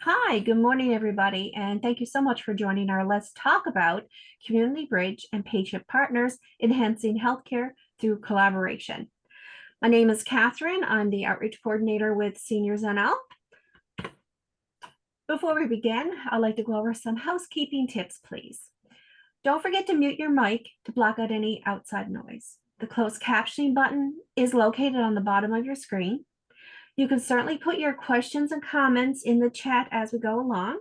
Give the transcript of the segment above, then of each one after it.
Hi, good morning, everybody, and thank you so much for joining our Let's Talk About Community Bridge and Patient Partners Enhancing Healthcare Through Collaboration. My name is Catherine. I'm the Outreach Coordinator with SeniorsNL. Before we begin, I'd like to go over some housekeeping tips, please. Don't forget to mute your mic to block out any outside noise. The closed captioning button is located on the bottom of your screen. You can certainly put your questions and comments in the chat as we go along.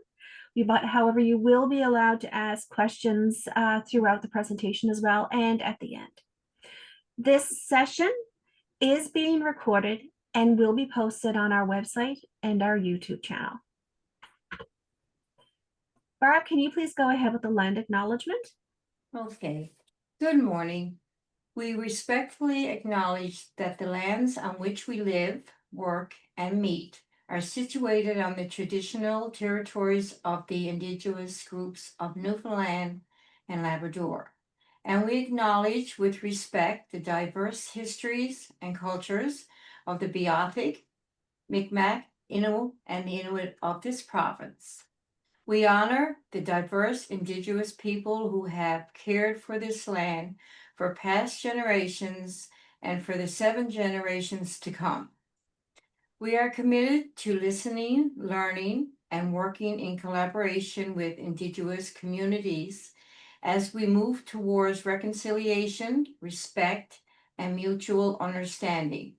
However, you will be allowed to ask questions throughout the presentation as well and at the end. This session is being recorded and will be posted on our website and our YouTube channel. Barb, can you please go ahead with the land acknowledgement? Okay. Good morning. We respectfully acknowledge that the lands on which we live, work, and meet are situated on the traditional territories of the indigenous groups of Newfoundland and Labrador. And we acknowledge with respect the diverse histories and cultures of the Beothuk, Mi'kmaq, Innu, and Inuit of this province. We honor the diverse indigenous people who have cared for this land for past generations and for the 7 generations to come. We are committed to listening, learning, and working in collaboration with indigenous communities as we move towards reconciliation, respect, and mutual understanding.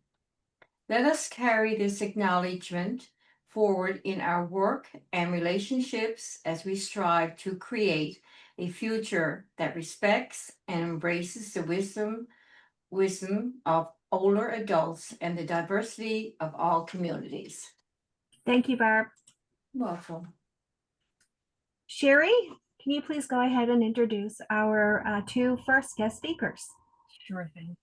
Let us carry this acknowledgement forward in our work and relationships as we strive to create a future that respects and embraces the wisdom of older adults and the diversity of all communities. Thank you, Barb. Welcome. Sherry, can you please go ahead and introduce our 2 first guest speakers? Sure thing.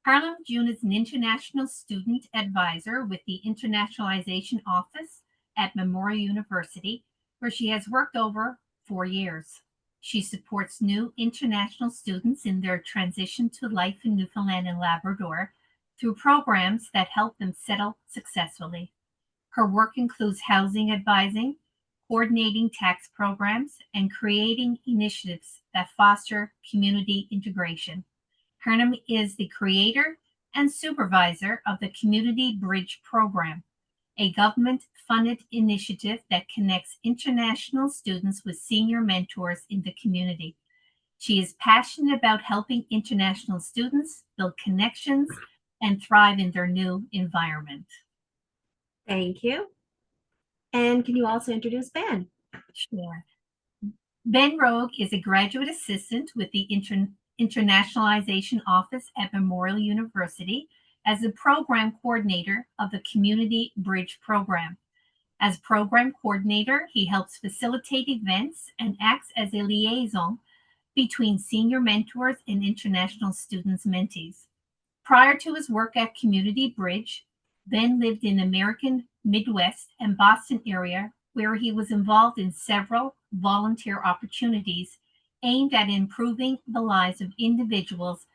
Harim Jun is an international student advisor with the Internationalization Office at Memorial University, where she has worked over 4 years. She supports new international students in their transition to life in Newfoundland and Labrador through programs that help them settle successfully. Her work includes housing advising, coordinating tax programs, and creating initiatives that foster community integration. Harim is the creator and supervisor of the Community Bridge Program, a government-funded initiative that connects international students with senior mentors in the community. She is passionate about helping international students build connections and thrive in their new environment. Thank you. And can you also introduce Ben? Sure. Ben Roque is a graduate assistant with the Internationalization Office at Memorial University as the program coordinator of the Community Bridge Program. As program coordinator, he helps facilitate events and acts as a liaison between senior mentors and international students mentees. Prior to his work at Community Bridge, Ben lived in the American Midwest and Boston area, where he was involved in several volunteer opportunities aimed at improving the lives of individuals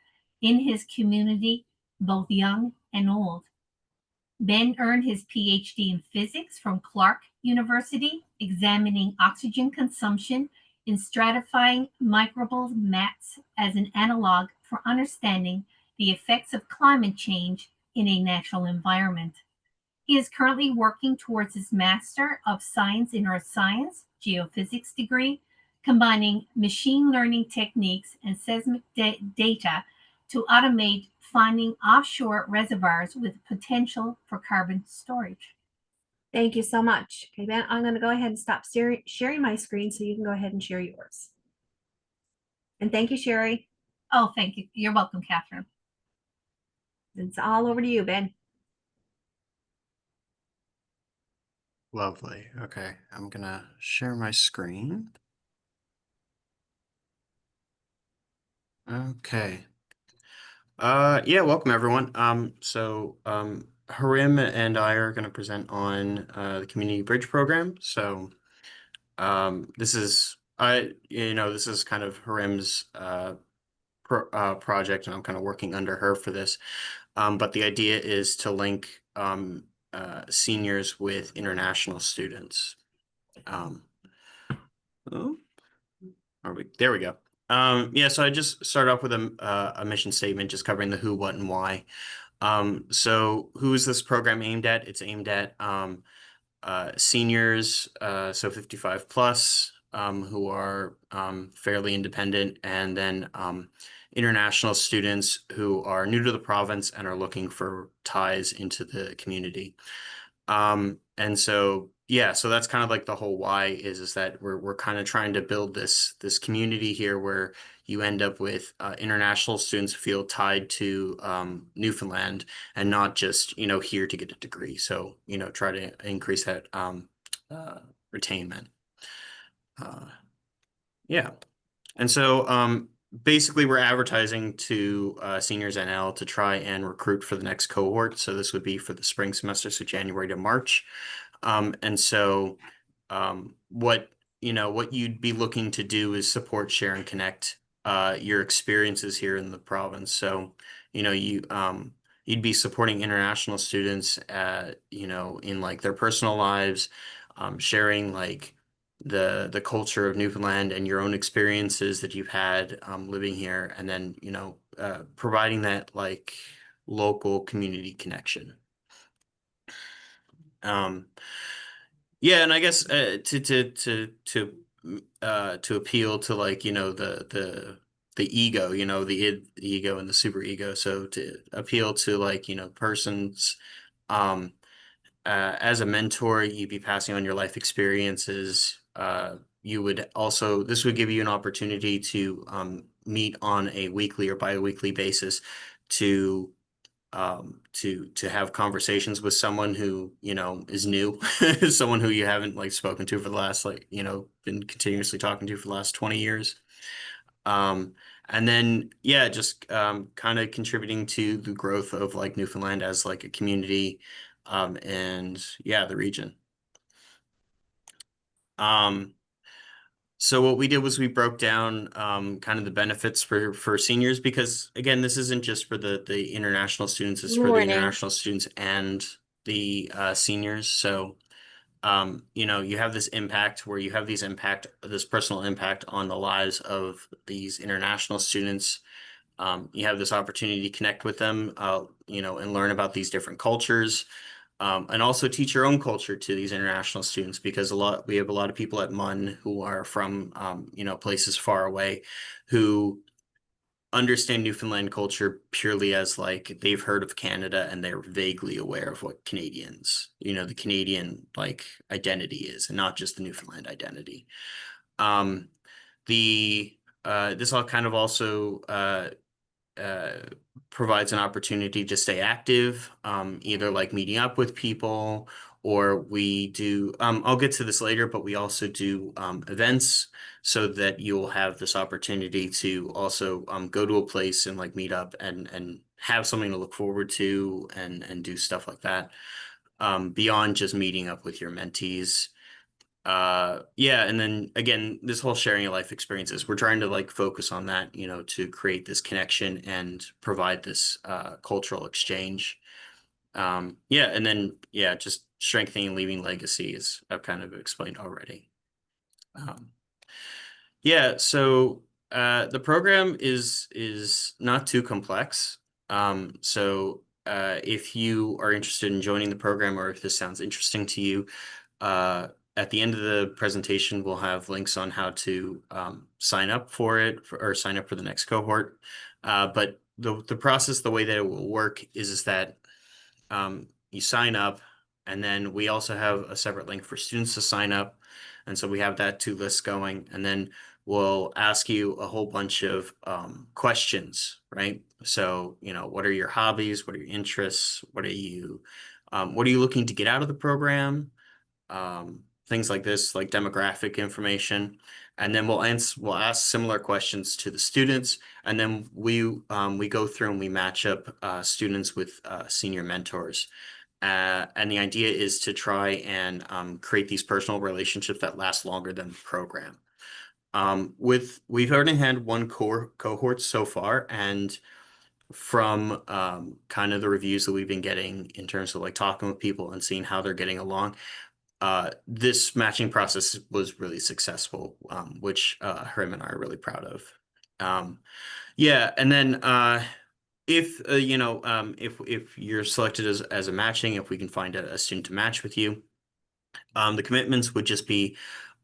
in his community, both young and old. Ben earned his PhD in physics from Clark University, examining oxygen consumption in stratifying microbial mats as an analog for understanding the effects of climate change in a natural environment. He is currently working towards his Master of Science in Earth Science, Geophysics degree, combining machine learning techniques and seismic data to automate finding offshore reservoirs with potential for carbon storage. Thank you so much. Okay, Ben, I'm going to go ahead and stop sharing my screen so you can go ahead and share yours. And thank you, Sherry. Oh, thank you. You're welcome, Catherine. It's all over to you, Ben. Lovely. Okay, I'm gonna share my screen. Okay. Yeah, welcome everyone. Harim and I are gonna present on the Community Bridge Program. So this is this is kind of Harim's project, and I'm kind of working under her for this. But the idea is to link seniors with international students. There we go. Yeah, so I just start off with a mission statement, just covering the who, what, and why. So who is this program aimed at? It's aimed at seniors, so 55 plus, who are fairly independent, and then international students who are new to the province and are looking for ties into the community. And so, yeah, so that's kind of like the whole why is that we're kind of trying to build this community here where you end up with international students feel tied to Newfoundland and not just, here to get a degree. So, try to increase that retainment. Yeah. And so basically we're advertising to SeniorsNL to try and recruit for the next cohort. So this would be for the spring semester, so January to March. And so what you'd be looking to do is support, share, and connect your experiences here in the province. So, you'd be supporting international students in like their personal lives, sharing like the culture of Newfoundland and your own experiences that you've had living here, and then providing that like local community connection. Yeah, and I guess to appeal to like the ego, the ego and the super ego. So to appeal to like persons, as a mentor, you'd be passing on your life experiences. This would give you an opportunity to meet on a weekly or bi-weekly basis to have conversations with someone who, is new, someone who you haven't like spoken to for the last been continuously talking to for the last 20 years. And then, yeah, just kind of contributing to the growth of like Newfoundland as like a community, and yeah, the region. So what we did was we broke down kind of the benefits for seniors, because again, this isn't just for the international students, it's for the international students and the seniors. So you have this impact where you have this personal impact on the lives of these international students. You have this opportunity to connect with them, and learn about these different cultures. And also teach your own culture to these international students, because we have a lot of people at MUN who are from places far away, who understand Newfoundland culture purely as like they've heard of Canada and they're vaguely aware of what Canadians, the Canadian like identity is, and not just the Newfoundland identity. This all kind of also provides an opportunity to stay active, either like meeting up with people, or we do, I'll get to this later, but we also do events, so that you'll have this opportunity to also go to a place and like meet up and have something to look forward to and do stuff like that, beyond just meeting up with your mentees. Yeah, and then again, this whole sharing of life experiences, we're trying to like focus on that, to create this connection and provide this cultural exchange. Yeah, and then just strengthening and leaving legacies, I've kind of explained already. Yeah, so the program is not too complex. So if you are interested in joining the program, or if this sounds interesting to you, at the end of the presentation, we'll have links on how to sign up for it, or sign up for the next cohort. But the process, the way that it will work is that you sign up, and then we also have a separate link for students to sign up. And so we have that two lists going, and then we'll ask you a whole bunch of questions, right? So, what are your hobbies? What are your interests? What are you looking to get out of the program? Things like this, like demographic information. And then we'll ask similar questions to the students, and then we go through and we match up students with senior mentors. And the idea is to try and create these personal relationships that last longer than the program. We've already had one cohort so far, and from kind of the reviews that we've been getting in terms of like talking with people and seeing how they're getting along, this matching process was really successful, which Harim and I are really proud of. Yeah, and then if if you're selected as a matching, if we can find a student to match with you, the commitments would just be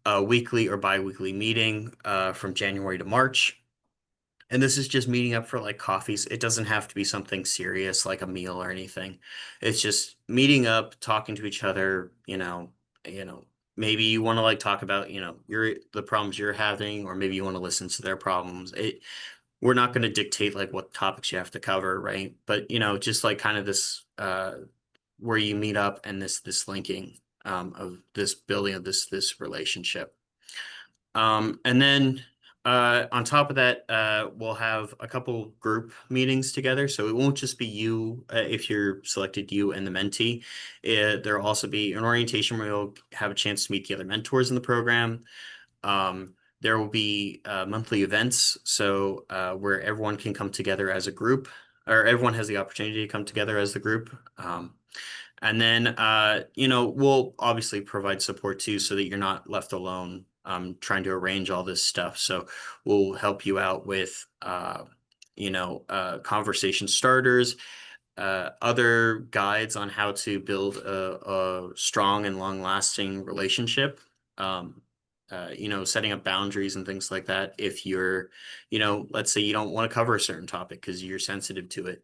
a weekly or bi-weekly meeting from January to March. And this is just meeting up for like coffees. It doesn't have to be something serious like a meal or anything. It's just meeting up, talking to each other, maybe you want to like talk about, the problems you're having, or maybe you want to listen to their problems. We're not going to dictate like what topics you have to cover, right? But just like kind of this where you meet up and this linking of this building of this relationship. And then on top of that, we'll have a couple group meetings together. So it won't just be you, if you're selected, you and the mentee. There'll also be an orientation where you'll have a chance to meet the other mentors in the program. There will be monthly events, so where everyone can come together as a group, or everyone has the opportunity to come together as the group. And then, we'll obviously provide support too, so that you're not left alone trying to arrange all this stuff. So we'll help you out with, conversation starters, other guides on how to build a strong and long-lasting relationship. Setting up boundaries and things like that. If you're, let's say you don't want to cover a certain topic because you're sensitive to it,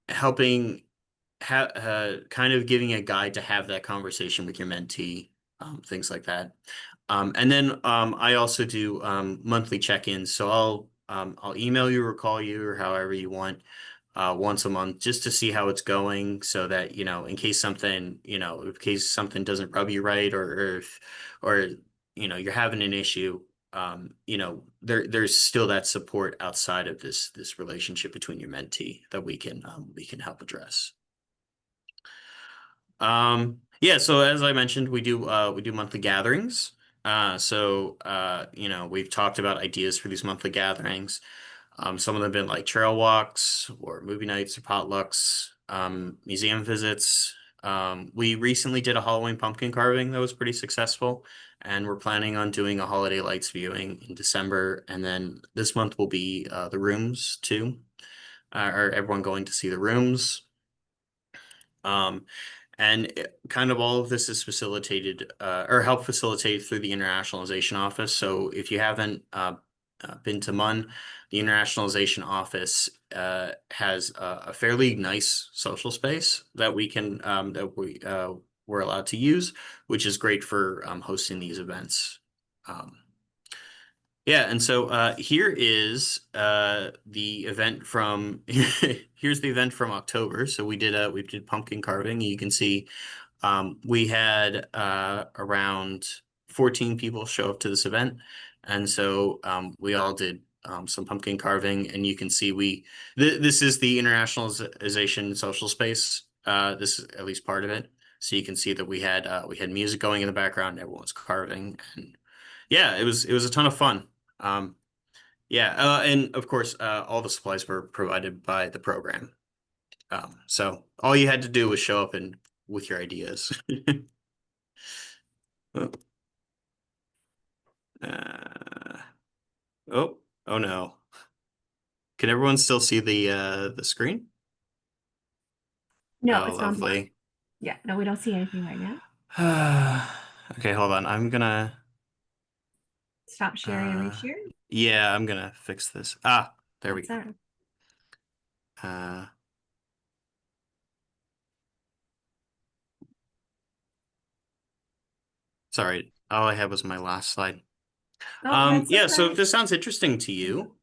helping kind of giving a guide to have that conversation with your mentee, things like that. And then I also do monthly check-ins. So I'll email you or call you or however you want once a month just to see how it's going, so that in case something doesn't rub you right, or you're having an issue, there's still that support outside of this relationship between your mentee that we can help address. Yeah, so as I mentioned, we do monthly gatherings. We've talked about ideas for these monthly gatherings. Some of them have been like trail walks or movie nights or potlucks, museum visits. We recently did a Halloween pumpkin carving that was pretty successful, and we're planning on doing a holiday lights viewing in December. And then this month will be the rooms too, or everyone going to see the rooms. Kind of all of this is facilitated or helped facilitate through the internationalization office. So if you haven't been to MUN, the internationalization office has a fairly nice social space that we're allowed to use, which is great for hosting these events. Yeah, and so here is the event from here's the event from October. So we did pumpkin carving. You can see we had around 14 people show up to this event, and so we all did some pumpkin carving. And you can see this is the internationalization social space. This is at least part of it. So you can see that we had music going in the background. Everyone was carving, and yeah, it was a ton of fun. And of course, all the supplies were provided by the program. So all you had to do was show up and with your ideas. Oh. Oh no. Can everyone still see the screen? No, Oh, it's not black. lovely. Yeah, no, we don't see anything right now. Okay, hold on. I'm gonna Stop sharing and reshare. yeah, I'm gonna fix this. There we go. Sorry, all I had was my last slide. Oh, that's Yeah, so okay. if this sounds interesting to you,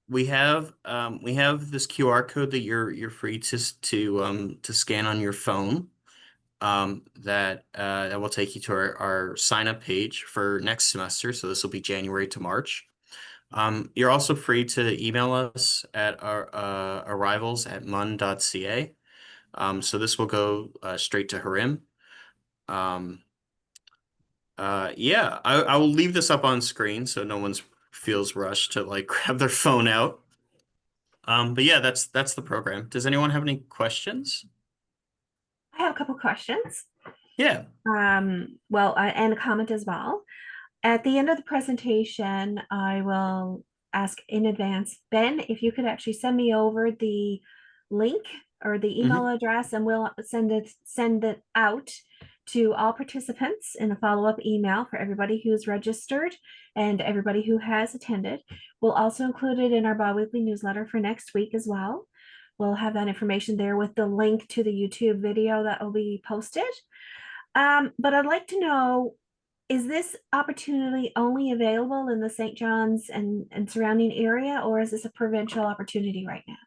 we have this QR code that you're free to scan on your phone. That will take you to our sign up page for next semester. So this will be January to March. You're also free to email us at our arrivals@mun.ca. So this will go straight to Harim. Yeah, I will leave this up on screen so no one feels rushed to like grab their phone out. But yeah, that's the program. Does anyone have any questions? I have a couple questions. Yeah. And a comment as well. At the end of the presentation, I will ask in advance, Ben, if you could actually send me over the link or the email address, and we'll send it out to all participants in a follow-up email for everybody who's registered and everybody who has attended. We'll also include it in our biweekly newsletter for next week as well. We'll have that information there with the link to the YouTube video that will be posted. But I'd like to know, is this opportunity only available in the St. John's and surrounding area, or is this a provincial opportunity right now?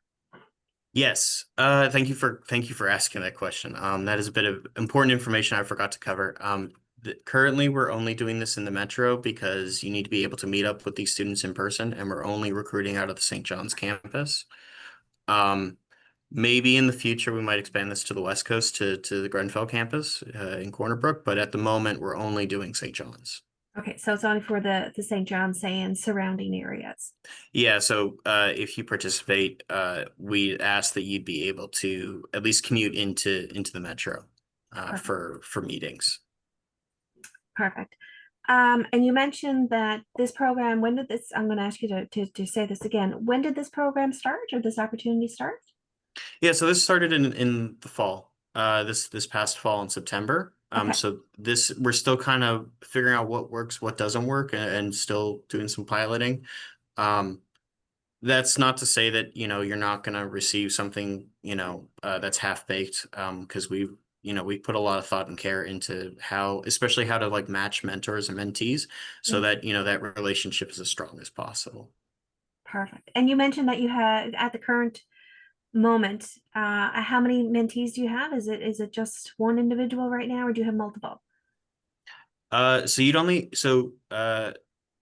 Yes. Thank you for asking that question. That is a bit of important information I forgot to cover. Currently, we're only doing this in the metro because you need to be able to meet up with these students in person, and we're only recruiting out of the St. John's campus. Maybe in the future we might expand this to the West Coast to the Grenfell campus in Corner Brook, but at the moment we're only doing St. John's. Okay, so it's only for the St. John's, say, and surrounding areas. Yeah, so if you participate, we ask that you'd be able to at least commute into the metro for meetings. Perfect. And you mentioned that this program, when did this, I'm going to ask you to say this again. When did this program start, or this opportunity start? Yeah, so this started in the fall, this past fall in September. Okay. So we're still kind of figuring out what works, what doesn't work, and still doing some piloting. That's not to say that, you're not going to receive something, that's half baked, because we put a lot of thought and care into especially how to like match mentors and mentees so that, that relationship is as strong as possible. Perfect. And you mentioned that you had, at the current moment, how many mentees do you have? Is it just one individual right now, or do you have multiple?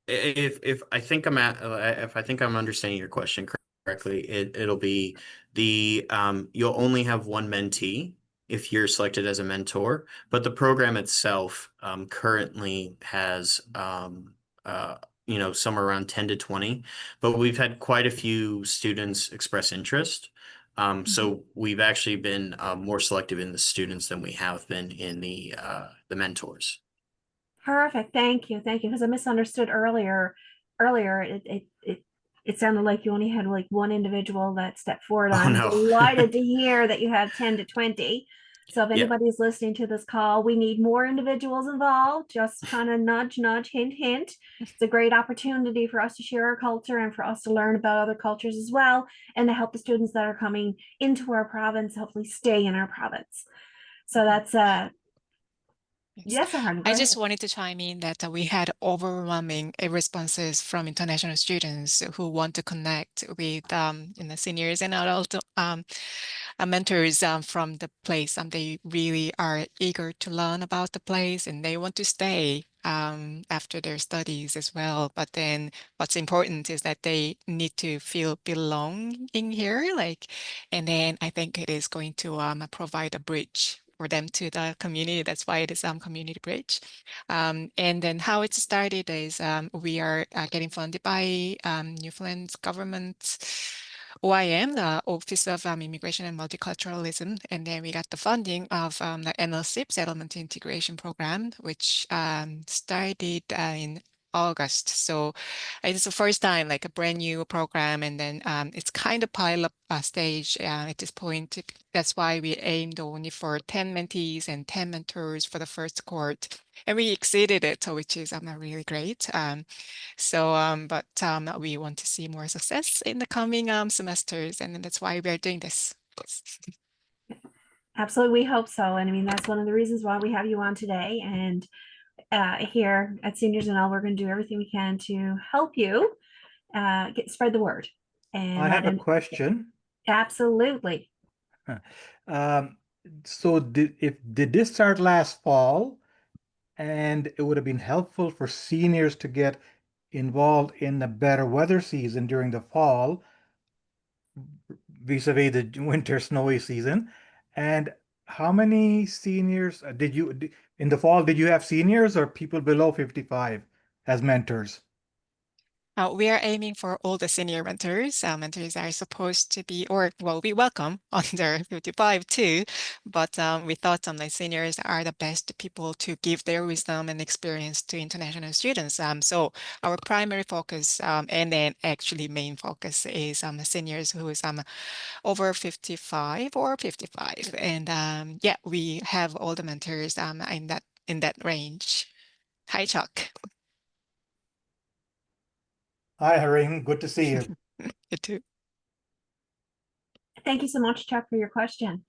If I think I'm understanding your question correctly, it'll be you'll only have one mentee if you're selected as a mentor, but the program itself currently has somewhere around 10 to 20, but we've had quite a few students express interest. So we've actually been more selective in the students than we have been in the mentors. Perfect. Thank you. Because I misunderstood earlier. It sounded like you only had like one individual that stepped forward. Oh, I'm no. delighted to hear that you have 10 to 20. So if anybody's listening to this call, we need more individuals involved. Just kind of nudge, hint, hint. It's a great opportunity for us to share our culture and for us to learn about other cultures as well, and to help the students that are coming into our province hopefully stay in our province. So that's yes, I just wanted to chime in that we had overwhelming responses from international students who want to connect with seniors and adult mentors from the place. They really are eager to learn about the place, and they want to stay after their studies as well. But then what's important is that they need to feel belonging here, and then I think it is going to provide a bridge for them to the community. That's why it is Community Bridge. And then how it started is we are getting funded by Newfoundland's government OIM, the Office of Immigration and Multiculturalism. And then we got the funding of the NLCIP Settlement Integration Program, which started in August. So it's the first time, like a brand new program, and then it's kind of pilot stage at this point. That's why we aimed only for 10 mentees and 10 mentors for the first cohort, and we exceeded it, which is really great. But we want to see more success in the coming semesters, and that's why we're doing this. Absolutely, we hope so. And I mean, that's one of the reasons why we have you on today. And here at SeniorsNL, we're going to do everything we can to help you spread the word. And I have a question. Absolutely. So did this start last fall, and it would have been helpful for seniors to get involved in the better weather season during the fall vis-a-vis the winter snowy season? And how many seniors did you in the fall? Did you have seniors or people below 55 as mentors? We are aiming for all the senior mentors. Mentors are supposed to be, or well, we welcome under 55 too, but we thought like seniors are the best people to give their wisdom and experience to international students. So our primary focus, and then actually main focus is seniors who is over 55 or 55, and yeah, we have all the mentors in that range. Hi, Chuck. Hi, Harim. Good to see you. You too. Thank you so much, Chuck, for your question.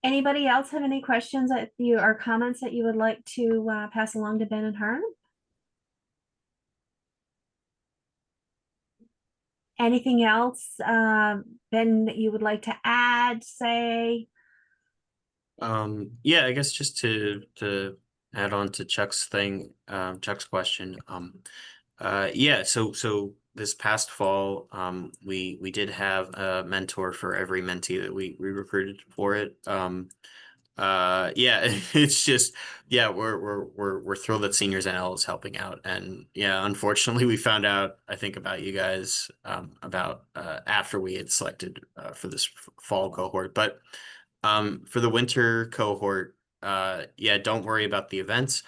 Anybody else have any questions that you or comments that you would like to pass along to Ben and Harim? Anything else, Ben, that you would like to add, say? Yeah, I guess just to add on to Chuck's thing, Chuck's question. Yeah, so this past fall, we did have a mentor for every mentee that we recruited for it. Yeah, it's just, yeah, we're thrilled that SeniorsNL is helping out, and yeah, unfortunately, we found out, I think, about you guys about after we had selected for this fall cohort, but for the winter cohort, yeah, don't worry about the events.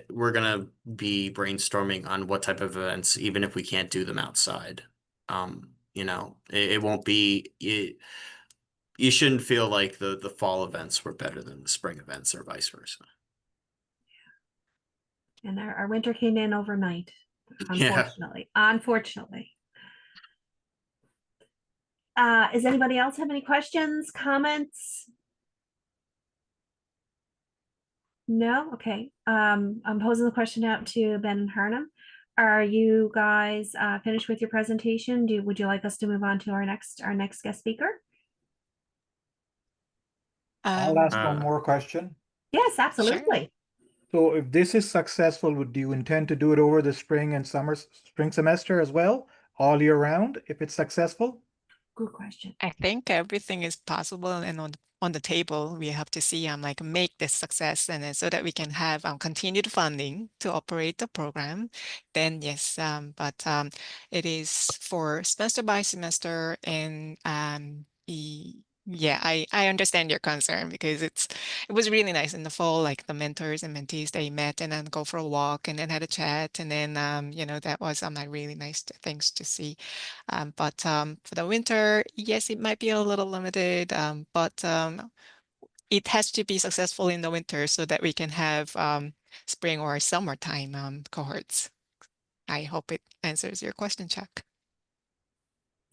We're gonna be brainstorming on what type of events, even if we can't do them outside. You know, it won't be it. You shouldn't feel like the fall events were better than the spring events or vice versa. And our winter came in overnight, Yeah. unfortunately. Does anybody else have any questions, comments? No? Okay. I'm posing the question out to Ben and Harim. Are you guys finished with your presentation? Would you like us to move on to our next guest speaker? I'll ask Uh, one more question. Yes, absolutely. So if this is successful, do you intend to do it over the spring and spring semester as well, all year round, if it's successful? Good question. I think everything is possible and on the table. We have to see like make this success, and then so that we can have continued funding to operate the program. Then yes, but it is for semester by semester, and yeah, I understand your concern because it was really nice in the fall, like the mentors and mentees, they met and then go for a walk and then had a chat, and then you know, that was like really nice things to see. But for the winter, yes, it might be a little limited, but it has to be successful in the winter so that we can have spring or summertime cohorts. I hope it answers your question, Chuck.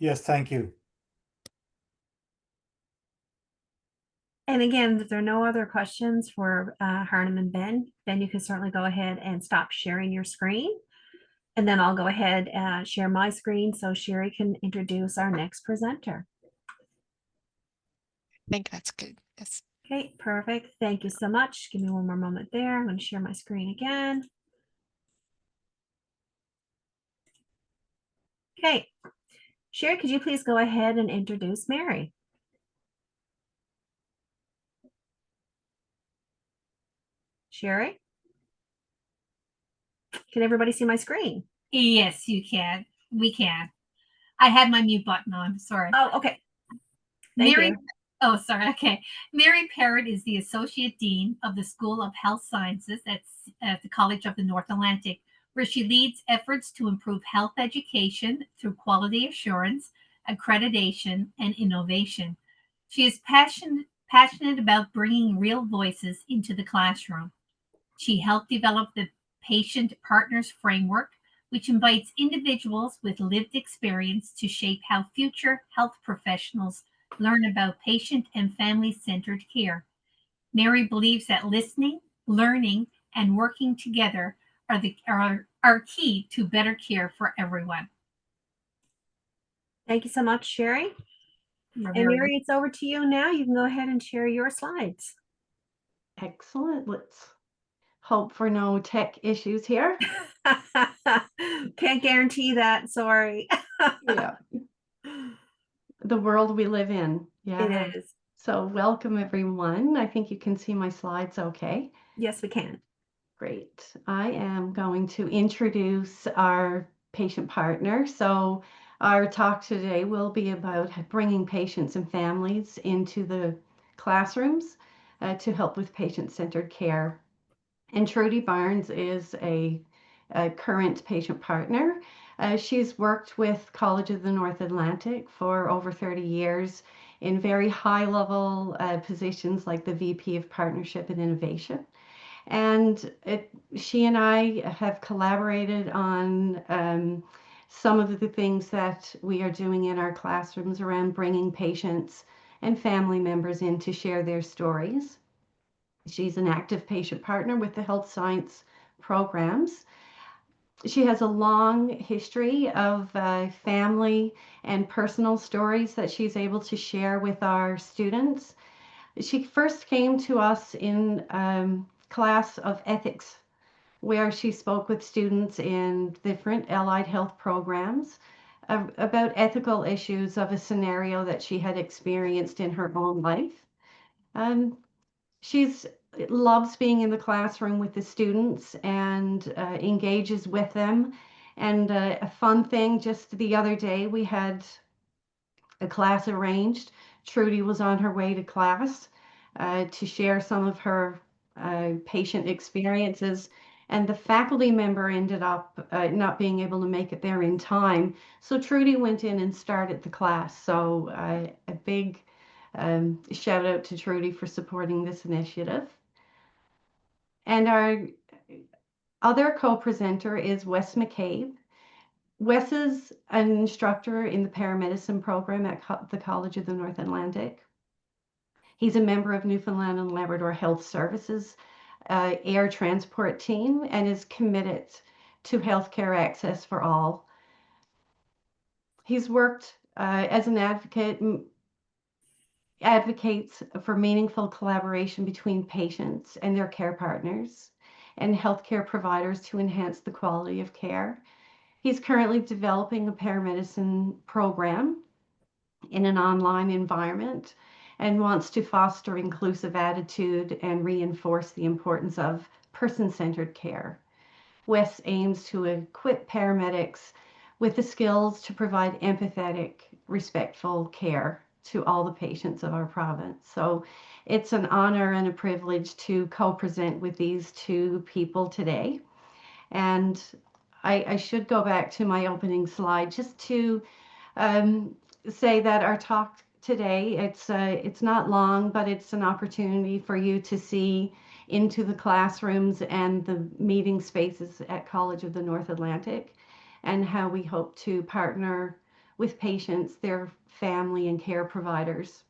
Yes, thank you. And again, if there are no other questions for Harim and Ben, then you can certainly go ahead and stop sharing your screen. And then I'll go ahead and share my screen so Sherry can introduce our next presenter. I think that's good. Yes. Okay, perfect. Thank you so much. Give me one more moment there. I'm going to share my screen again. Okay, Sherry, could you please go ahead and introduce Mary? Sherry? Can everybody see my screen? Yes, you can. We can. I had my mute button on. Sorry. Oh, okay. Thank Mary, you. oh, sorry. Okay. Mary Parrott is the Associate Dean of the School of Health Sciences at the College of the North Atlantic, where she leads efforts to improve health education through quality assurance, accreditation, and innovation. She is passionate about bringing real voices into the classroom. She helped develop the Patient Partners Framework, which invites individuals with lived experience to shape how future health professionals learn about patient and family-centered care. Mary believes that listening, learning, and working together are key to better care for everyone. Thank you so much, Sherry. You're And very Mary, it's over to you now. You can go ahead and share your slides. Excellent. Let's hope for no tech issues here. Can't guarantee that. Sorry. Yeah. The world we live in. Yeah. It is. So welcome everyone. I think you can see my slides okay. Yes, we can. Great. I am going to introduce our patient partner. So our talk today will be about bringing patients and families into the classrooms to help with patient-centered care. And Trudy Barnes is a current patient partner. She's worked with College of the North Atlantic for over 30 years in very high-level positions like the VP of Partnership and Innovation. And she and I have collaborated on some of the things that we are doing in our classrooms around bringing patients and family members in to share their stories. She's an active patient partner with the health science programs. She has a long history of family and personal stories that she's able to share with our students. She first came to us in class of ethics, where she spoke with students in different allied health programs about ethical issues of a scenario that she had experienced in her own life. She's loves being in the classroom with the students and engages with them. And a fun thing, just the other day, we had a class arranged. Trudy was on her way to class to share some of her patient experiences. And the faculty member ended up not being able to make it there in time. So Trudy went in and started the class. So a big shout out to Trudy for supporting this initiative. And our other co-presenter is Wes McCabe. Wes is an instructor in the paramedicine program at the College of the North Atlantic. He's a member of Newfoundland and Labrador Health Services air transport team and is committed to healthcare access for all. He's worked as an advocates for meaningful collaboration between patients and their care partners and healthcare providers to enhance the quality of care. He's currently developing a paramedicine program in an online environment and wants to foster inclusive attitude and reinforce the importance of person-centered care. Wes aims to equip paramedics with the skills to provide empathetic, respectful care to all the patients of our province. So it's an honor and a privilege to co-present with these two people today. And I should go back to my opening slide just to say that our talk today, it's not long, but it's an opportunity for you to see into the classrooms and the meeting spaces at College of the North Atlantic and how we hope to partner with patients, their family and care providers.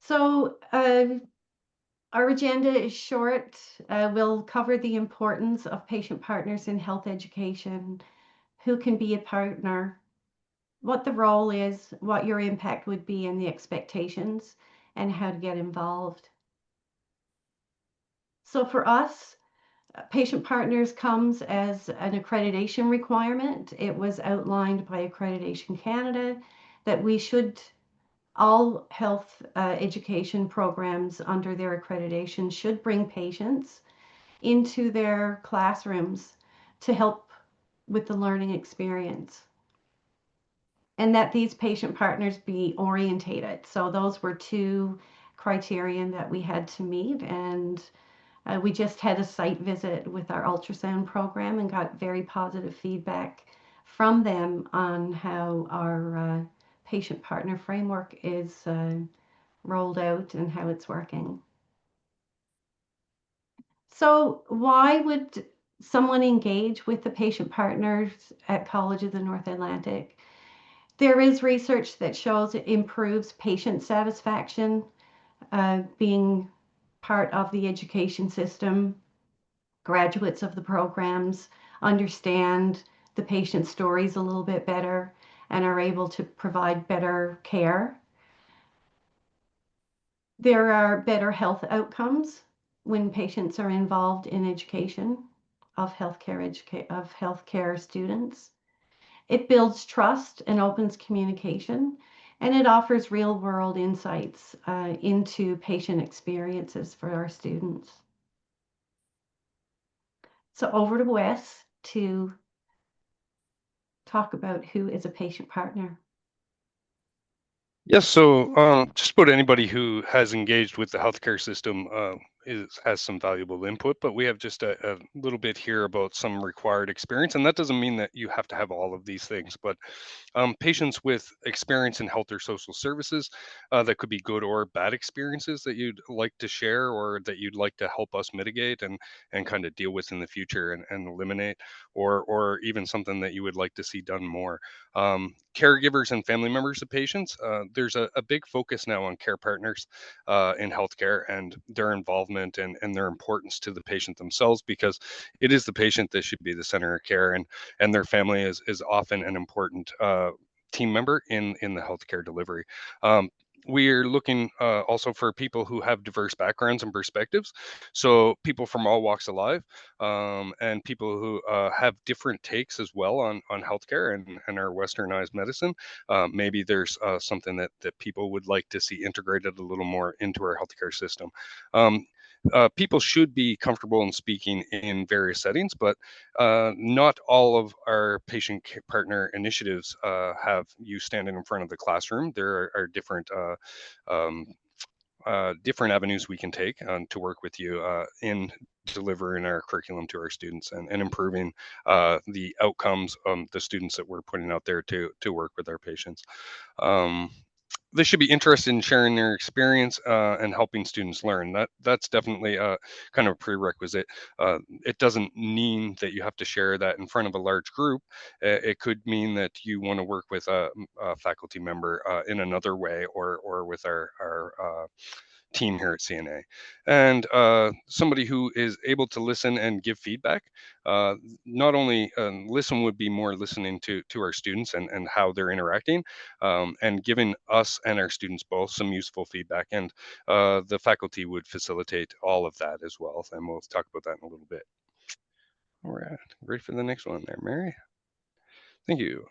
So our agenda is short. We'll cover the importance of patient partners in health education, who can be a partner, what the role is, what your impact would be and the expectations, and how to get involved. So for us, patient partners comes as an accreditation requirement. It was outlined by Accreditation Canada that we should, all health education programs under their accreditation should bring patients into their classrooms to help with the learning experience. And that these patient partners be orientated. So those were two criterion that we had to meet. And we just had a site visit with our ultrasound program and got very positive feedback from them on how our patient partner framework is rolled out and how it's working. So why would someone engage with the patient partners at College of the North Atlantic? There is research that shows it improves patient satisfaction, being part of the education system. Graduates of the programs understand the patient stories a little bit better and are able to provide better care. There are better health outcomes when patients are involved in education of healthcare students. It builds trust and opens communication, and it offers real-world insights into patient experiences for our students. So over to Wes to talk about who is a patient partner. Yes, so just about anybody who has engaged with the healthcare system has some valuable input, but we have just a little bit here about some required experience, and that doesn't mean that you have to have all of these things, but patients with experience in health or social services, that could be good or bad experiences that you'd like to share or that you'd like to help us mitigate and kind of deal with in the future and eliminate, or even something that you would like to see done more. Caregivers and family members of patients, there's a big focus now on care partners in healthcare and their involvement and their importance to the patient themselves, because it is the patient that should be the center of care, and their family is often an important team member in the healthcare delivery. We are looking also for people who have diverse backgrounds and perspectives. So people from all walks of life, and people who have different takes as well on healthcare and our westernized medicine. Maybe there's something that people would like to see integrated a little more into our healthcare system. People should be comfortable in speaking in various settings, but not all of our patient partner initiatives have you standing in front of the classroom. There are different different avenues we can take to work with you in delivering our curriculum to our students and improving the outcomes of the students that we're putting out there to work with our patients. They should be interested in sharing their experience and helping students learn. That's definitely a kind of a prerequisite. It doesn't mean that you have to share that in front of a large group. It could mean that you want to work with a faculty member in another way, or with our team here at CNA, and somebody who is able to listen and give feedback. Not only listen would be more listening to our students and how they're interacting, and giving us and our students both some useful feedback, and the faculty would facilitate all of that as well, and we'll talk about that in a little bit. All right, ready for the next one there, Mary? Thank you.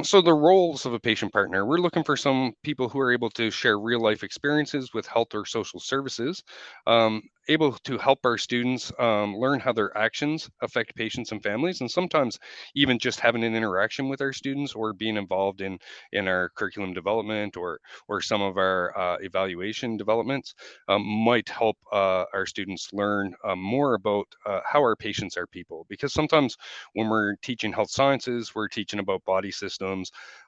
So the roles of a patient partner, we're looking for some people who are able to share real life experiences with health or social services, able to help our students learn how their actions affect patients and families, and sometimes even just having an interaction with our students or being involved in our curriculum development or some of our evaluation developments might help our students learn more about how our patients are people, because sometimes when we're teaching health sciences, we're teaching about body systems,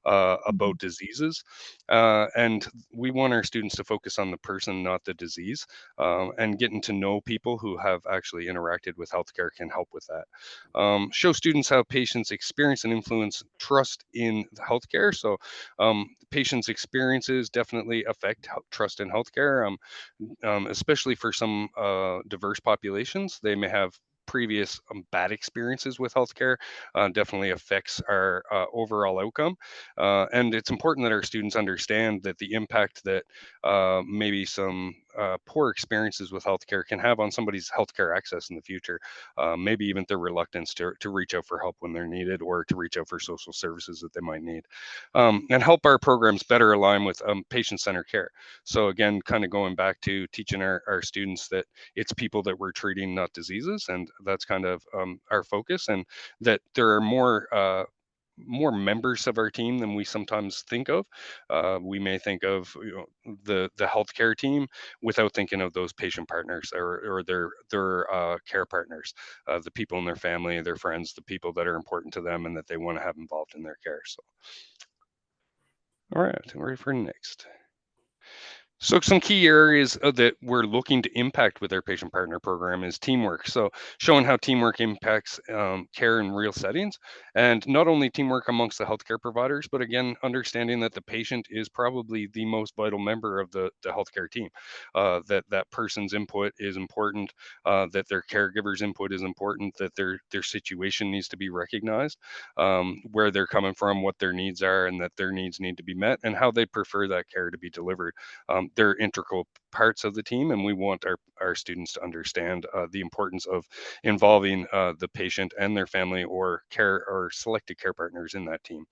about diseases, and we want our students to focus on the person, not the disease, and getting to know people who have actually interacted with healthcare can help with that. Show students how patients experience and influence trust in healthcare. So patients' experiences definitely affect trust in healthcare, especially for some diverse populations. They may have previous bad experiences with healthcare, definitely affects our overall outcome. And it's important that our students understand that the impact that maybe some poor experiences with healthcare can have on somebody's healthcare access in the future, maybe even their reluctance to reach out for help when they're needed, or to reach out for social services that they might need, and help our programs better align with patient-centered care. So again, kind of going back to teaching our students that it's people that we're treating, not diseases, and that's kind of our focus, and that there are more members of our team than we sometimes think of. We may think of the healthcare team without thinking of those patient partners or their care partners, the people in their family, their friends, the people that are important to them and that they want to have involved in their care. So, all right, ready for next. So some key areas that we're looking to impact with our patient partner program is teamwork. So showing how teamwork impacts care in real settings, and not only teamwork amongst the healthcare providers, but again, understanding that the patient is probably the most vital member of the healthcare team, that person's input is important, that their caregiver's input is important, that their situation needs to be recognized, where they're coming from, what their needs are, and that their needs need to be met, and how they prefer that care to be delivered. They're integral parts of the team, and we want our students to understand the importance of involving the patient and their family or selected care partners in that team.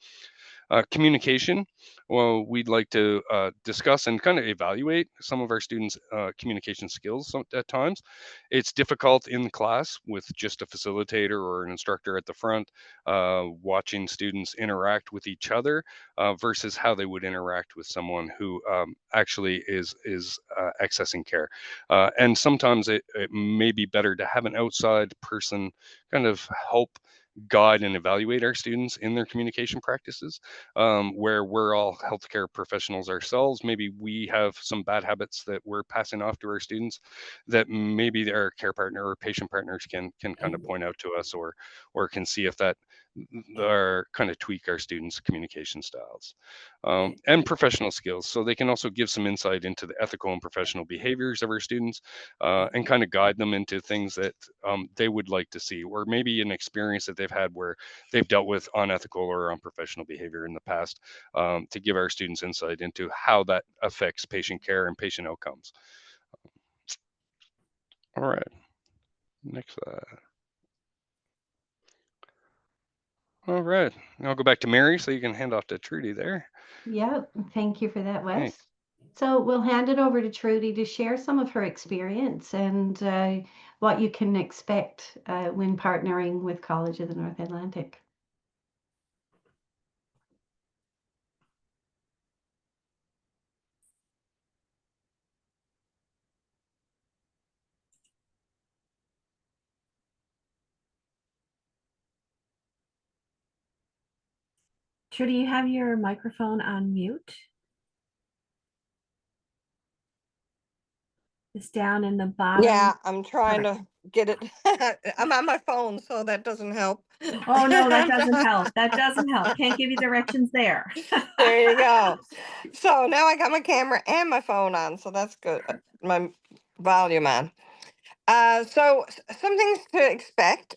Communication. Well, we'd like to discuss and kind of evaluate some of our students' communication skills at times. It's difficult in class with just a facilitator or an instructor at the front, watching students interact with each other versus how they would interact with someone who actually is accessing care. And sometimes it may be better to have an outside person kind of help guide and evaluate our students in their communication practices, where we're all healthcare professionals ourselves. Maybe we have some bad habits that we're passing off to our students that maybe our care partner or patient partners can kind of point out to us, or can see if that are kind of tweak our students' communication styles, and professional skills. So they can also give some insight into the ethical and professional behaviors of our students, and kind of guide them into things that they would like to see, or maybe an experience that they've had where they've dealt with unethical or unprofessional behavior in the past, to give our students insight into how that affects patient care and patient outcomes. All right, next slide. All right, I'll go back to Mary so you can hand off to Trudy there. Yep, thank you for that, Wes. Thanks. So we'll hand it over to Trudy to share some of her experience and what you can expect when partnering with College of the North Atlantic. Trudy, you have your microphone on mute. It's down in the bottom. Yeah, I'm trying Perfect. to get it. I'm on my phone, so that doesn't help. Oh, no, that doesn't help. That doesn't help. Can't give you directions there. There you go. So now I got my camera and my phone on, so that's good. My volume on. So some things to expect.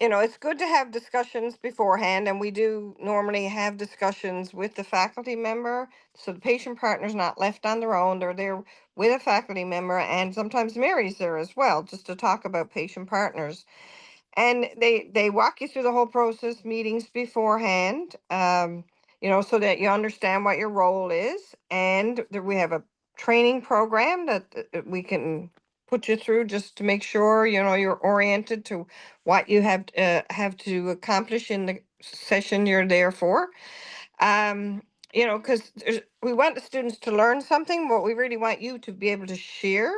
It's good to have discussions beforehand, and we do normally have discussions with the faculty member, so the patient partner's not left on their own. They're there with a faculty member, and sometimes Mary's there as well, just to talk about patient partners. And they walk you through the whole process, meetings beforehand, so that you understand what your role is. And we have a training program that we can put you through just to make sure you're oriented to what you have to accomplish in the session you're there for. Because we want the students to learn something, but we really want you to be able to share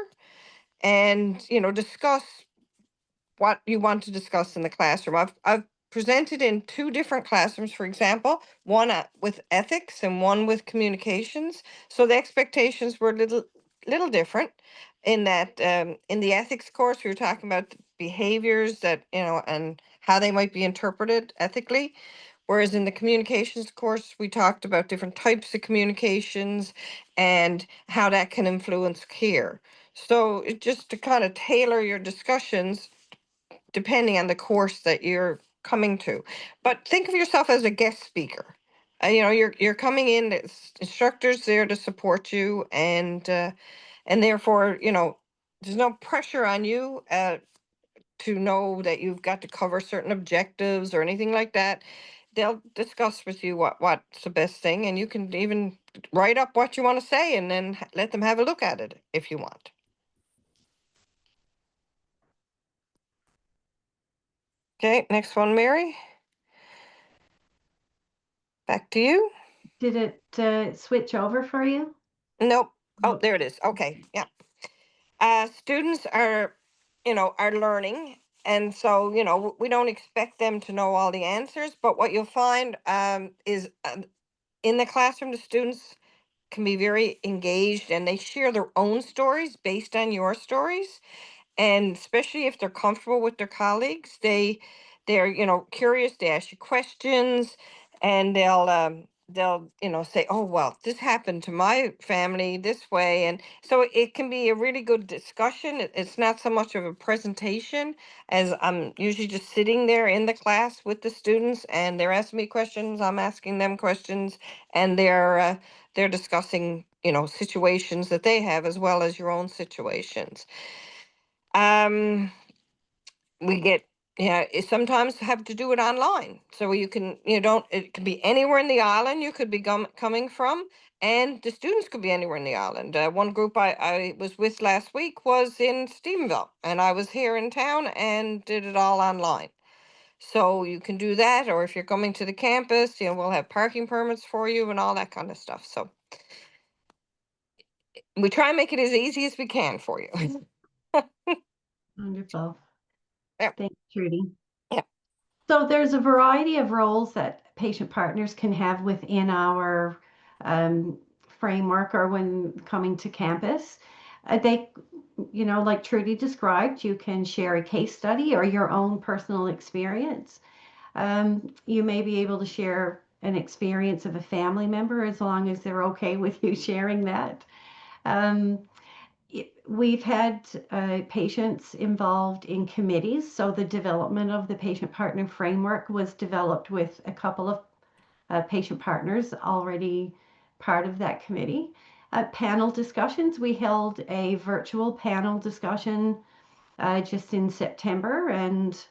and discuss what you want to discuss in the classroom. I've presented in two different classrooms, for example, one with ethics and one with communications. So the expectations were little different in that in the ethics course, we were talking about behaviors that, and how they might be interpreted ethically. Whereas in the communications course, we talked about different types of communications and how that can influence care. So just to kind of tailor your discussions depending on the course that you're coming to. But think of yourself as a guest speaker. You're coming in. Instructors there to support you, and therefore, there's no pressure on you to know that you've got to cover certain objectives or anything like that. They'll discuss with you what's the best thing, and you can even write up what you want to say, and then let them have a look at it if you want. Okay, next one, Mary. Back to you. Did it switch over for you? Nope. Oh, there it is. Okay. Yeah. Students are learning. And so, we don't expect them to know all the answers, but what you'll find is in the classroom, the students can be very engaged and they share their own stories based on your stories. And especially if they're comfortable with their colleagues, they're curious. They ask you questions, and they'll say, oh well, this happened to my family this way. And so it can be a really good discussion. It's not so much of a presentation, as I'm usually just sitting there in the class with the students, and they're asking me questions, I'm asking them questions, and they're discussing situations that they have as well as your own situations. We get Yeah, it sometimes have to do it online. So you can, it can be anywhere in the island you could be coming from, and the students could be anywhere in the island. One group I was with last week was in Stephenville, and I was here in town and did it all online. So you can do that, or if you're coming to the campus, we'll have parking permits for you and all that kind of stuff. So we try and make it as easy as we can for you. Wonderful. Yeah. Thanks, Trudy. Yeah. So there's a variety of roles that patient partners can have within our framework or when coming to campus. They, like Trudy described, you can share a case study or your own personal experience. You may be able to share an experience of a family member as long as they're okay with you sharing that. Um, We've had patients involved in committees, so the development of the patient partner framework was developed with a couple of patient partners already part of that committee. Panel discussions, we held a virtual panel discussion just in September, and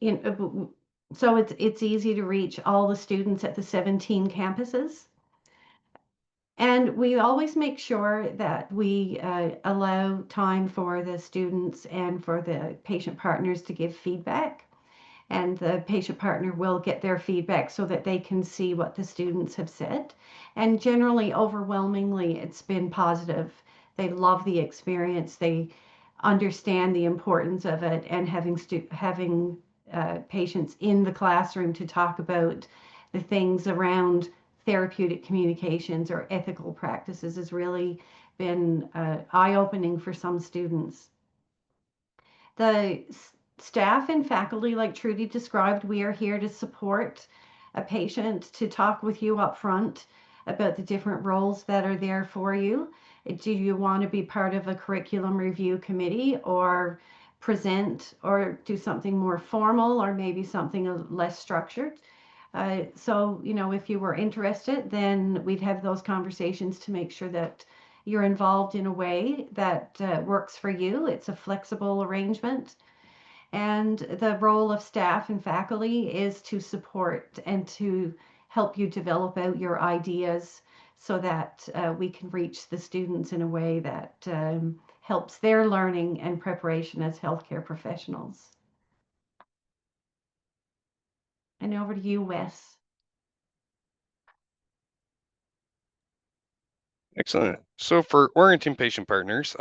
so it's easy to reach all the students at the 17 campuses. And we always make sure that we allow time for the students and for the patient partners to give feedback. And the patient partner will get their feedback so that they can see what the students have said. And generally, overwhelmingly, it's been positive. They love the experience. They understand the importance of it, and having patients in the classroom to talk about the things around therapeutic communications or ethical practices has really been eye-opening for some students. The staff and faculty, like Trudy described, we are here to support a patient, to talk with you up front about the different roles that are there for you. Do you want to be part of a curriculum review committee, or present, or do something more formal, or maybe something less structured? So, if you were interested, then we'd have those conversations to make sure that you're involved in a way that works for you. It's a flexible arrangement. And the role of staff and faculty is to support and to help you develop out your ideas so that we can reach the students in a way that helps their learning and preparation as healthcare professionals. And over to you, Wes. Excellent. So for orienting patient partners,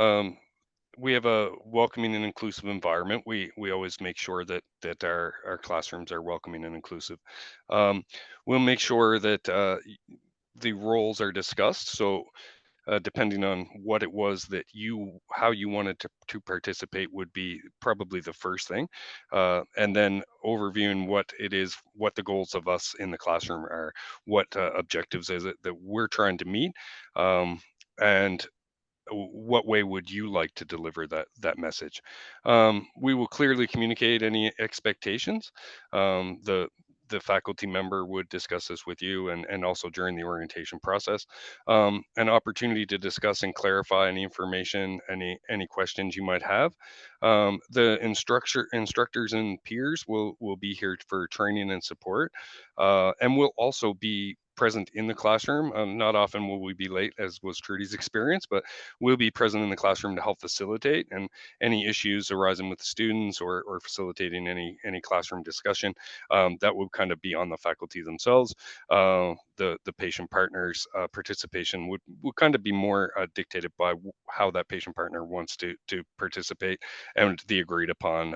we have a welcoming and inclusive environment. We always make sure that our classrooms are welcoming and inclusive. We'll make sure that the roles are discussed. So depending on what it was that how you wanted to participate would be probably the first thing, and then overviewing what the goals of us in the classroom are, what objectives is it that we're trying to meet, and what way would you like to deliver that message? We will clearly communicate any expectations. The faculty member would discuss this with you, and also during the orientation process. An opportunity to discuss and clarify any information, any questions you might have. The instructors and peers will be here for training and support, and will also be present in the classroom. Not often will we be late, as was Trudy's experience, but we'll be present in the classroom to help facilitate, and any issues arising with the students, or facilitating any classroom discussion, that would kind of be on the faculty themselves. The patient partners participation would kind of be more dictated by how that patient partner wants to participate, and the agreed upon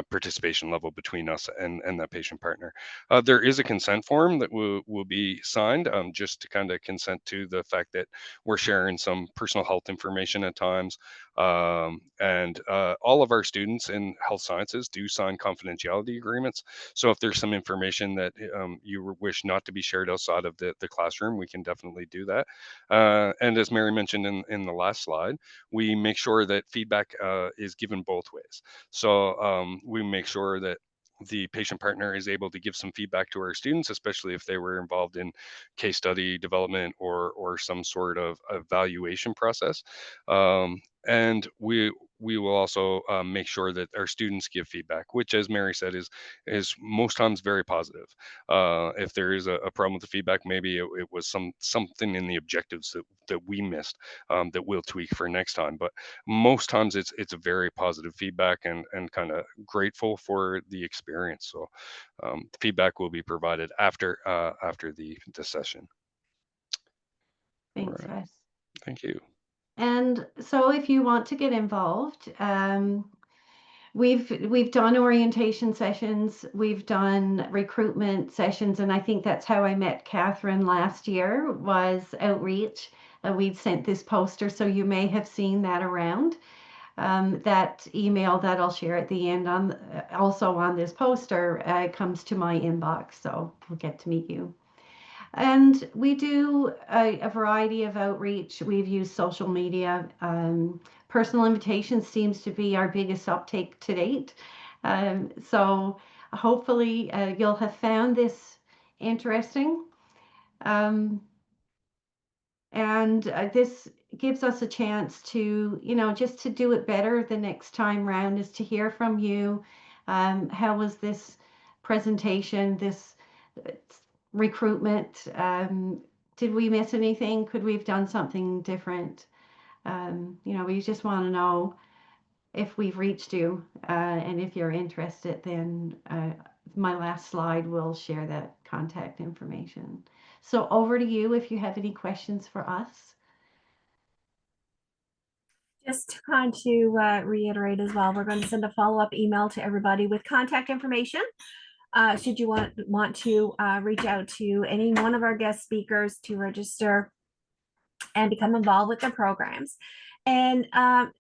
participation level between us and that patient partner. There is a consent form that will be signed, just to kind of consent to the fact that we're sharing some personal health information at times. And all of our students in health sciences do sign confidentiality agreements. So if there's some information that you wish not to be shared outside of the classroom, we can definitely do that. And as Mary mentioned in the last slide, we make sure that feedback is given both ways. So we make sure that the patient partner is able to give some feedback to our students, especially if they were involved in case study development or some sort of evaluation process. And we will also make sure that our students give feedback, which, as Mary said, is most times very positive. If there is a problem with the feedback, maybe it was something in the objectives that we missed, that we'll tweak for next time. But most times it's a very positive feedback, and kind of grateful for the experience. So feedback will be provided after the session. Thanks, All right. Wes. Thank you. And so if you want to get involved, we've done orientation sessions, we've done recruitment sessions, and I think that's how I met Catherine last year, was outreach. We'd sent this poster, so you may have seen that around. That email that I'll share at the end on also on this poster comes to my inbox, so we'll get to meet you. And we do a variety of outreach. We've used social media. Personal invitations seems to be our biggest uptake to date. So hopefully you'll have found this interesting. And this gives us a chance to, just to do it better the next time round, is to hear from you. How was this presentation, this recruitment? Did we miss anything? Could we have done something different? We just want to know if we've reached you, and if you're interested, then my last slide will share that contact information. So over to you if you have any questions for us. Just to kind of reiterate as well, we're going to send a follow-up email to everybody with contact information. Should you want to reach out to any one of our guest speakers to register and become involved with the programs. And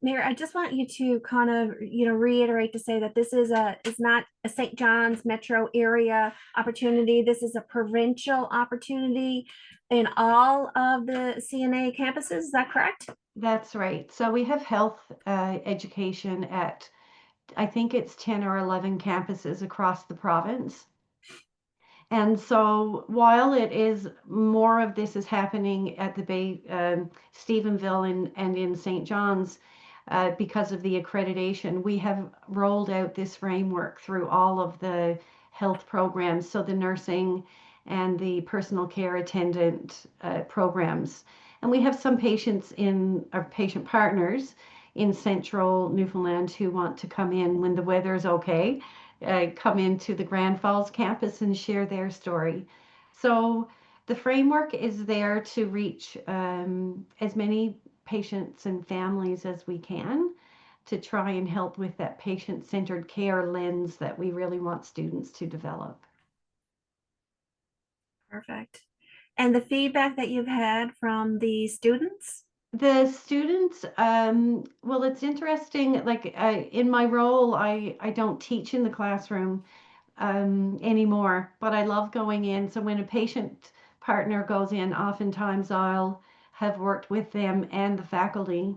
Mary, I just want you to kind of, reiterate to say that this is not a St. John's metro area opportunity. This is a provincial opportunity in all of the CNA campuses. Is that correct? That's right. So we have health education at, I think it's 10 or 11 campuses across the province. And so while it is more of this is happening at the Bay, Stephenville and in St. John's, because of the accreditation, we have rolled out this framework through all of the health programs. So the nursing and the personal care attendant programs. And we have some patients in our patient partners in central Newfoundland who want to come in when the weather is okay, come into the Grand Falls campus and share their story. So the framework is there to reach as many patients and families as we can, to try and help with that patient-centered care lens that we really want students to develop. Perfect. And the feedback that you've had from the students? The students, well, it's interesting, like in my role, I don't teach in the classroom anymore, but I love going in. So when a patient partner goes in, oftentimes I'll have worked with them and the faculty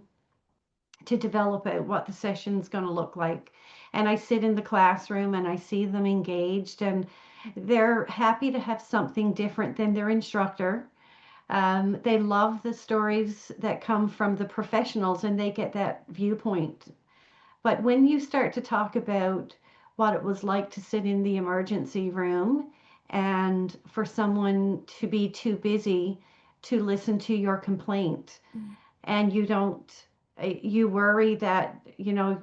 to develop out what the session's going to look like. And I sit in the classroom and I see them engaged, and they're happy to have something different than their instructor. They love the stories that come from the professionals, and they get that viewpoint. But when you start to talk about what it was like to sit in the emergency room and for someone to be too busy to listen to your complaint, and you worry that,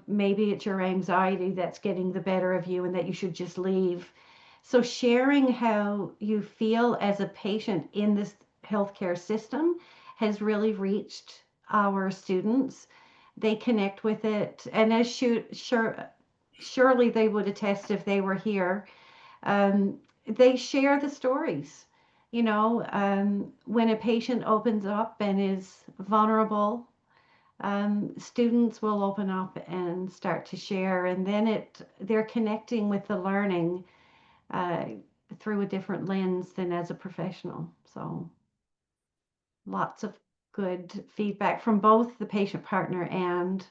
maybe it's your anxiety that's getting the better of you and that you should just leave. So sharing how you feel as a patient in this healthcare system has really reached our students. They connect with it, and as surely they would attest if they were here. They share the stories. When a patient opens up and is vulnerable, students will open up and start to share, and then they're connecting with the learning through a different lens than as a professional. So lots of good feedback from both the patient partner and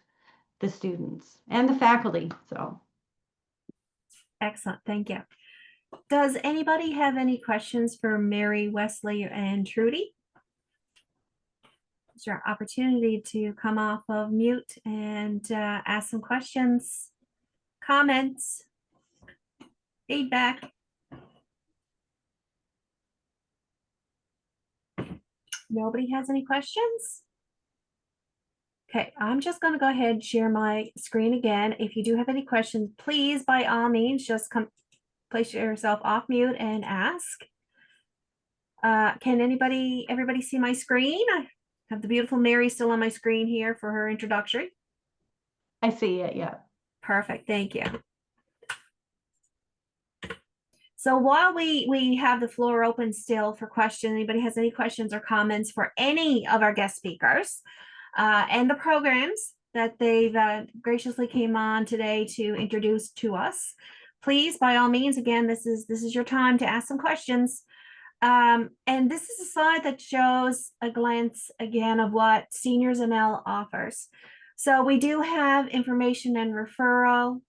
the students and the faculty. So Excellent. Thank you. Does anybody have any questions for Mary, Wesley, and Trudy? It's your opportunity to come off of mute and ask some questions, comments, feedback. Nobody has any questions? Okay, I'm just going to go ahead and share my screen again. If you do have any questions, please, by all means, just come place yourself off mute and ask. Can everybody see my screen? I have the beautiful Mary still on my screen here for her introductory. I see it, yeah. Perfect, thank you. So while we have the floor open still for questions, anybody has any questions or comments for any of our guest speakers and the programs that they've graciously came on today to introduce to us, please, by all means, again, this is your time to ask some questions. And this is a slide that shows a glance again of what SeniorsNL offers. So we do have information and referral.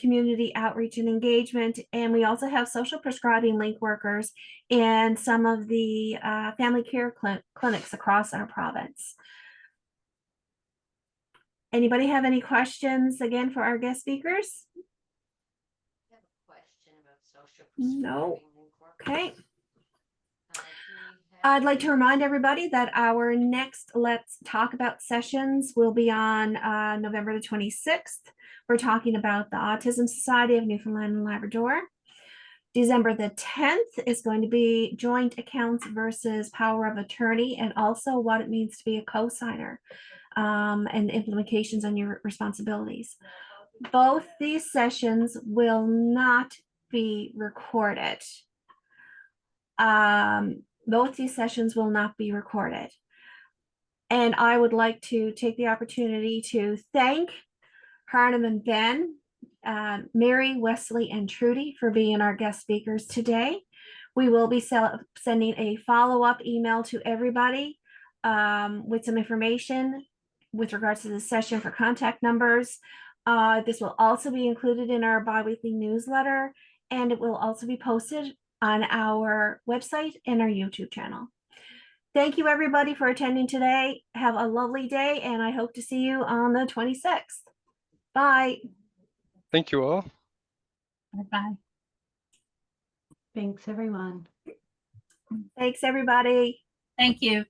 Community outreach and engagement, and we also have social prescribing link workers and some of the family care clinics across our province. Anybody have any questions again for our guest speakers? I have a question about social No. prescribing link workers. Okay. I'd like to remind everybody that our next Let's Talk About sessions will be on November the 26th. We're talking about the Autism Society of Newfoundland and Labrador. December the 10th is going to be joint accounts versus power of attorney, and also what it means to be a co-signer and implications on your responsibilities. Both these sessions will not be recorded. Both these sessions will not be recorded. And I would like to take the opportunity to thank Harim and Ben, Mary, Wesley, and Trudy for being our guest speakers today. We will be sending a follow-up email to everybody with some information with regards to the session for contact numbers. This will also be included in our biweekly newsletter, and it will also be posted on our website and our YouTube channel. Thank you, everybody, for attending today. Have a lovely day, and I hope to see you on the 26th. Bye. Thank you all. Bye-bye. Thanks, everyone. Thanks, everybody. Thank you.